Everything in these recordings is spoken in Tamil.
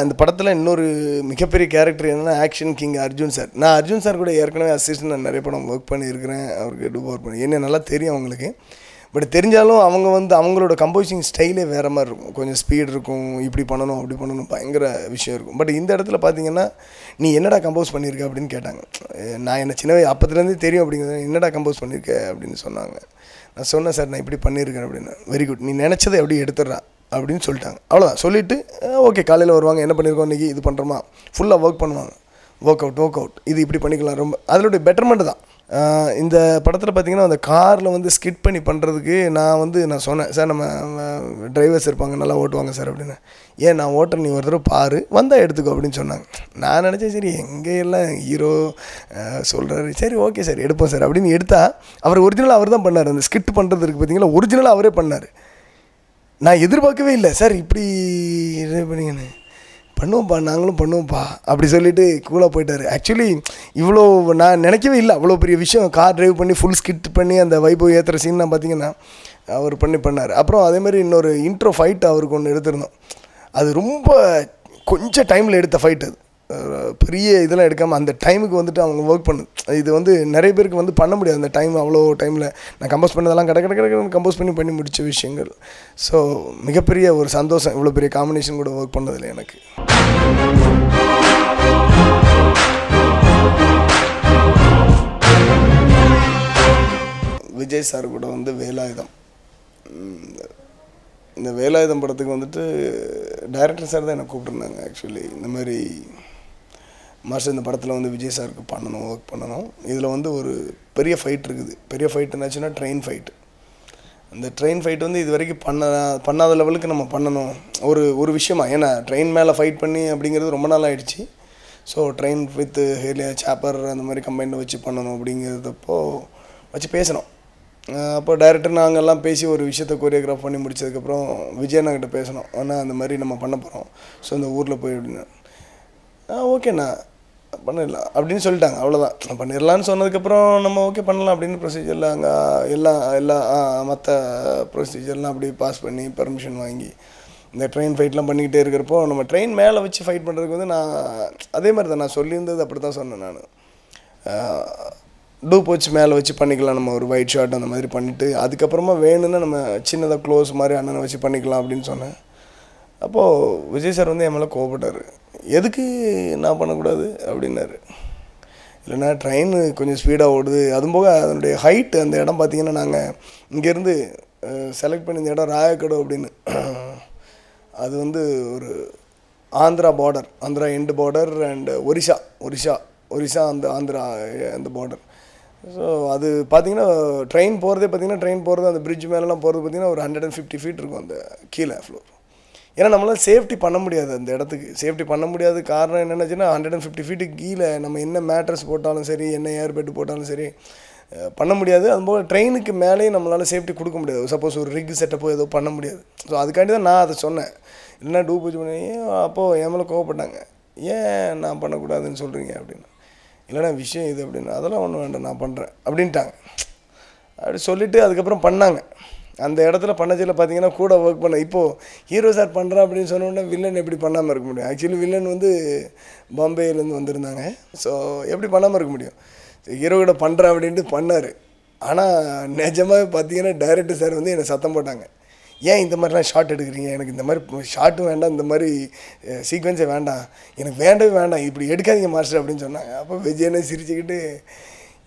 இந்த படத்தில் இன்னொரு மிகப்பெரிய கேரக்டர் என்னென்னா ஆக்ஷன் கிங் அர்ஜுன் சார். நான் அர்ஜுன் சார் கூட ஏற்கனவே அசிஸ்டன்ட் நான் நிறைய படம் ஒர்க் பண்ணியிருக்கிறேன். அவருக்கு டூப் ஒர்க் பண்ணி என்ன நல்லா தெரியும் அவங்களுக்கு. பட் தெரிஞ்சாலும் அவங்க அவங்களோட கம்போசிங் ஸ்டைலே வேறு மாதிரி இருக்கும். கொஞ்சம் ஸ்பீட் இருக்கும், இப்படி பண்ணணும் அப்படி பண்ணணும், பயங்கர விஷயம் இருக்கும். பட் இந்த இடத்துல பார்த்தீங்கன்னா நீ என்னடா கம்போஸ் பண்ணியிருக்க அப்படின்னு கேட்டாங்க. நான் என்ன சின்ன அப்பத்துலேருந்தே தெரியும் அப்படிங்கிறது. என்னடா கம்போஸ் பண்ணியிருக்க அப்படின்னு சொன்னாங்க. நான் சொன்னேன் சார் நான் இப்படி பண்ணியிருக்கேன் அப்படின்னு. வெரி குட், நீ நினச்சதை எப்படி எடுத்துடுறா அப்படின்னு சொல்லிட்டாங்க. அவ்வளோதான். சொல்லிவிட்டு ஓகே காலையில் வருவாங்க, என்ன பண்ணியிருக்கோம் இன்றைக்கி, இது பண்ணுறோமா, ஃபுல்லாக ஒர்க் பண்ணுவாங்க. ஒர்க் அவுட் இது இப்படி பண்ணிக்கலாம். ரொம்ப அதனுடைய பெட்டர்மெண்ட் தான். இந்த படத்தில் பார்த்திங்கன்னா அந்த காரில் ஸ்கிட் பண்ணி பண்ணுறதுக்கு நான் சொன்னேன் சார் நம்ம டிரைவர்ஸ் இருப்பாங்க நல்லா ஓட்டுவாங்க சார் அப்படின்னு. ஏன் நான் ஓட்டுறேன், நீ ஒரு தடவை பாரு, வந்தால் எடுத்துக்கோ அப்படின்னு சொன்னாங்க. நான் நினச்சேன் சரி எங்கே எல்லாம் ஹீரோ சொல்கிறாரு, சரி ஓகே சார் எடுப்போம் சார் அப்படின்னு எடுத்தால் அவர் ஒரிஜினலாக அவர் தான் பண்ணார். அந்த ஸ்கிட் பண்ணுறது இருக்குது பார்த்திங்களா, ஒரிஜினலாக அவரே பண்ணார். நான் எதிர்பார்க்கவே இல்லை சார் இப்படி இது பண்ணிங்கன்னு. பண்ணுவோம்ப்பா நாங்களும் பண்ணுவோம்ப்பா அப்படி சொல்லிவிட்டு கூலாக போயிட்டார். ஆக்சுவலி இவ்வளோ நான் நினைக்கவே இல்லை, அவ்வளோ பெரிய விஷயம். கார் ட்ரைவ் பண்ணி ஃபுல் ஸ்கிட் பண்ணி அந்த வைபவ் ஏற்றுற சீன் நான் பார்த்திங்கன்னா அவர் பண்ணார். அப்புறம் அதேமாதிரி இன்னொரு இன்ட்ரோ ஃபைட் அவருக்கு ஒன்று எடுத்திருந்தோம். அது ரொம்ப கொஞ்சம் டைமில் எடுத்த ஃபைட். அது பெரிய இதெல்லாம் எடுக்காமல் அந்த டைமுக்கு அவங்க ஒர்க் பண்ணுது. இது நிறைய பேருக்கு பண்ண முடியாது அந்த டைம். அவ்வளோ டைமில் நான் கம்போஸ் பண்ணதெல்லாம் கடை கம்போஸ் பண்ணி முடித்த விஷயங்கள். ஸோ மிகப்பெரிய ஒரு சந்தோஷம் இவ்வளோ பெரிய காம்பினேஷன் கூட ஒர்க் பண்ணதில்லை எனக்கு. விஜய் சார் கூட வேலாயுதம், இந்த வேலாயுதம் படத்துக்கு டைரக்டர் சார் தான் என்னை கூப்பிட்டுருந்தாங்க. ஆக்சுவலி இந்த மாதிரி மாஸ்டர் இந்த படத்தில் விஜய் சாருக்கு பண்ணணும், ஒர்க் பண்ணணும். இதில் ஒரு பெரிய ஃபைட் இருக்குது. பெரிய ஃபைட் என்னாச்சுன்னா ட்ரெயின் ஃபைட். அந்த ட்ரெயின் ஃபைட் இது வரைக்கும் பண்ணாத லெவலுக்கு நம்ம பண்ணணும் ஒரு விஷயமா. ஏன்னா ட்ரெயின் மேலே ஃபைட் பண்ணி அப்படிங்கிறது ரொம்ப நாள் ஆகிடுச்சு. ஸோ ட்ரெயின் வித் ஹேலியா சாப்பர் அந்த மாதிரி கம்பைனில் வச்சு பண்ணணும் அப்படிங்கிறதப்போ வச்சு பேசணும். அப்போ டைரக்டர் நாங்கள்லாம் பேசி ஒரு விஷயத்தை கோரியோகிராஃப் பண்ணி முடிச்சதுக்கப்புறம் விஜயண்ணாக்கிட்ட பேசணும். ஆனால் அந்த மாதிரி நம்ம பண்ண போகிறோம், ஸோ இந்த ஊரில் போய் அப்படின்னு. ஓகேண்ணா பண்ணிடலாம் அப்படின்னு சொல்லிட்டாங்க. அவ்வளோதான், பண்ணிடலான்னு சொன்னதுக்கப்புறம் நம்ம ஓகே பண்ணலாம் அப்படின்னு ப்ரொசீஜரில் அங்கே எல்லா மற்ற ப்ரொசீஜர்லாம் அப்படி பாஸ் பண்ணி பர்மிஷன் வாங்கி இந்த ட்ரெயின் ஃபைட்லாம் பண்ணிக்கிட்டே இருக்கிறப்போ நம்ம ட்ரெயின் மேலே வச்சு ஃபைட் பண்ணுறதுக்கு நான் அதே மாதிரி தான் நான் சொல்லியிருந்தது அப்படி தான் சொன்னேன். நான் டூப் வச்சு மேலே வச்சு பண்ணிக்கலாம், நம்ம ஒரு ஒயிட் ஷாட் அந்த மாதிரி பண்ணிவிட்டு அதுக்கப்புறமா வேணும்னா நம்ம சின்னதாக க்ளோஸ் மாதிரி அண்ணனை வச்சு பண்ணிக்கலாம் அப்படின்னு சொன்னேன். அப்போது விஜய் சார் என் மேலே கோவப்பட்டார். எதுக்கு நான் பண்ணக்கூடாது அப்படின்னாரு. இல்லைன்னா ட்ரெயின் கொஞ்சம் ஸ்பீடாக ஓடுது, அதுவும் போக அதனுடைய ஹைட்டு அந்த இடம் பார்த்திங்கன்னா நாங்கள் இங்கேருந்து செலக்ட் பண்ணி இந்த இடம் ராயக்கடு அப்படின்னு. அது ஒரு Andhra border, Andhra end border and Orissa அந்த ஆந்திரா அந்த பார்டர். ஸோ அது பார்த்திங்கன்னா ட்ரெயின் போகிறது அந்த பிரிட்ஜ் மேலெலாம் போகிறது பார்த்திங்கன்னா ஒரு 150 ஃபீட் இருக்கும் அந்த கீழே ஃப்ளோர். ஏன்னா நம்மளால் சேஃப்டி பண்ண முடியாது, அந்த இடத்துக்கு சேஃப்டி பண்ண முடியாது. காரணம் என்னென்னாச்சுன்னா 150 ஃபீட்டுக்கு கீழே நம்ம என்ன மேட்ரஸ் போட்டாலும் சரி, என்ன ஏர் பெட்டு போட்டாலும் சரி பண்ண முடியாது. அதுபோல் ட்ரெயினுக்கு மேலேயும் நம்மளால் சேஃப்டி கொடுக்க முடியாது. சப்போஸ் ஒரு ரிக் செட்டப்போ ஏதோ பண்ண முடியாது. ஸோ அதுக்காண்டி தான் நான் அதை சொன்னேன். இல்லைன்னா டூப் வச்சு பண்ணி அப்போது என் மேலே கோவப்பட்டாங்க. ஏன் நான் பண்ணக்கூடாதுன்னு சொல்கிறீங்க அப்படின்னு. இல்லைனா விஷயம் இது அப்படின்னு. அதெல்லாம் ஒன்றும் வேண்டாம் நான் பண்ணுறேன் அப்படின்ட்டாங்க. அப்படி சொல்லிவிட்டு அதுக்கப்புறம் பண்ணாங்க. அந்த இடத்துல பண்ணச்சில் பார்த்தீங்கன்னா கூட ஒர்க் பண்ண இப்போது ஹீரோ சார் பண்ணுறா அப்படின்னு சொன்னோன்னே வில்லன் எப்படி பண்ணாமல் இருக்க முடியும். ஆக்சுவலி வில்லன் பாம்பேலேருந்து வந்திருந்தாங்க. ஸோ எப்படி பண்ணாமல் இருக்க முடியும். ஹீரோ கூட பண்ணுறேன் அப்படின்ட்டு பண்ணார். ஆனால் நிஜமாக பார்த்தீங்கன்னா டைரக்டர் சார் என்னை சத்தம் போட்டாங்க. ஏன் இந்த மாதிரிலாம் ஷார்ட் எடுக்கிறீங்க, எனக்கு இந்த மாதிரி ஷார்ட்டும் வேண்டாம், இந்த மாதிரி சீக்வன்ஸே வேண்டாம், எனக்கு வேண்டவே வேண்டாம், இப்படி எடுக்காதீங்க மாஸ்டர் அப்படின்னு சொன்னாங்க. அப்போ விஜயனை சிரிச்சுக்கிட்டு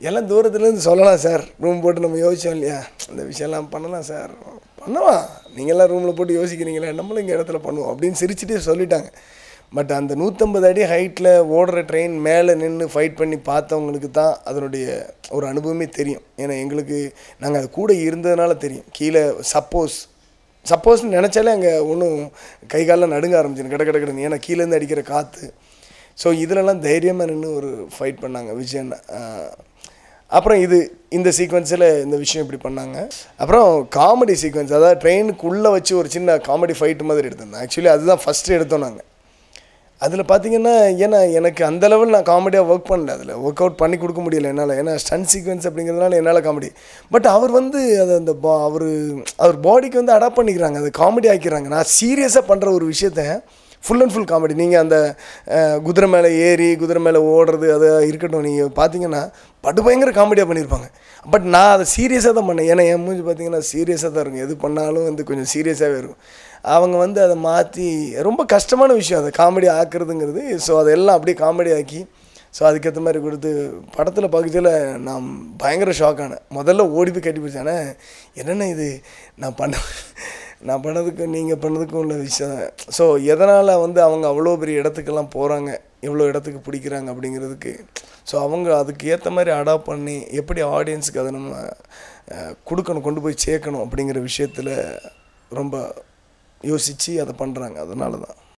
எல்லாம் தூரத்துலேருந்து சொல்லலாம் சார், ரூம் போட்டு நம்ம யோசிச்சோம் இல்லையா, அந்த விஷயம்லாம் பண்ணலாம் சார், பண்ணலாம், நீங்கள்லாம் ரூமில் போட்டு யோசிக்கிறீங்களே, நம்மளும் இங்கே இடத்துல பண்ணுவோம் அப்படின்னு சிரிச்சுட்டே சொல்லிட்டாங்க. பட் அந்த 150 அடி ஹைட்டில் ஓடுற ட்ரெயின் மேலே நின்று ஃபைட் பண்ணி பார்த்தவங்களுக்கு தான் அதனுடைய ஒரு அனுபவமே தெரியும். ஏன்னா எங்களுக்கு நாங்கள் அது கூட இருந்ததுனால தெரியும். கீழே சப்போஸ்ன்னு நினச்சாலே அங்கே ஒன்றும் கை காலெலாம் நடுங்க ஆரம்பிச்சிடும் கிடக்குன்னு. ஏன்னா கீழேருந்து அடிக்கிற காற்று. ஸோ இதிலெல்லாம் தைரியமாக நின்று ஒரு ஃபைட் பண்ணாங்க விஜயன். அப்புறம் இந்த சீக்வன்ஸில் இந்த விஷயம் இப்படி பண்ணாங்க. அப்புறம் காமெடி சீக்வன்ஸ், அதாவது ட்ரெயினுக்குள்ளே வச்சு ஒரு சின்ன காமெடி ஃபைட்டு மாதிரி எடுத்திருந்தேன். ஆக்சுவலி அதுதான் ஃபஸ்ட்டு எடுத்தோம் நாங்கள். அதில் பார்த்திங்கன்னா ஏன்னா எனக்கு அந்த லெவல் நான் காமெடியாக ஒர்க் பண்ணல, அதில் ஒர்க் அவுட் பண்ணி கொடுக்க முடியல என்னால். ஏன்னா ஸ்டன் சீக்வன்ஸ் அப்படிங்கிறதுனால என்னால் காமெடி. பட் அவர் அதை அந்த அவர் பாடிக்கு அடாப்ட் பண்ணிக்கிறாங்க, அதை காமெடி ஆக்கிக்கிறாங்க. நான் சீரியஸாக பண்ணுற ஒரு விஷயத்த ஃபுல் அண்ட் ஃபுல் காமெடி. நீங்கள் அந்த குதிரை மேலே ஏறி குதிரை மேலே ஓடுறது அது இருக்கட்டும், நீங்கள் பார்த்தீங்கன்னா படுபயங்கர காமெடியாக பண்ணியிருப்பாங்க. பட் நான் அதை சீரியஸாக தான் பண்ணேன். ஏன்னா என் மூஞ்சி பார்த்தீங்கன்னா சீரியஸாக தான் இருக்கும், எது பண்ணாலும் வந்து கொஞ்சம் சீரியஸாகவே இருக்கும். அவங்க வந்து அதை மாற்றி ரொம்ப கஷ்டமான விஷயம் அதை காமெடி ஆக்குறதுங்கிறது. ஸோ அதெல்லாம் அப்படியே காமெடி ஆக்கி ஸோ அதுக்கேற்ற மாதிரி கொடுத்து படத்தில் பார்க்கச்சில நான் பயங்கர ஷாக் ஆனேன். முதல்ல ஓடி போய் கட்டி பிடிச்சேன். ஆனால் என்னென்ன இது நான் பண்ணதுக்கும் நீங்கள் பண்ணதுக்கும் உள்ள விஷயம். ஸோ எதனால் வந்து அவங்க அவ்வளோ பெரிய இடத்துக்கெல்லாம் போகிறாங்க, எவ்வளோ இடத்துக்கு பிடிக்கிறாங்க அப்படிங்கிறதுக்கு ஸோ அவங்க அதுக்கு ஏற்ற மாதிரி அடாப்ட் பண்ணி எப்படி ஆடியன்ஸுக்கு அதை நம்ம கொடுக்கணும், கொண்டு போய் சேர்க்கணும் அப்படிங்கிற விஷயத்தில் ரொம்ப யோசித்து அதை பண்ணுறாங்க. அதனால தான்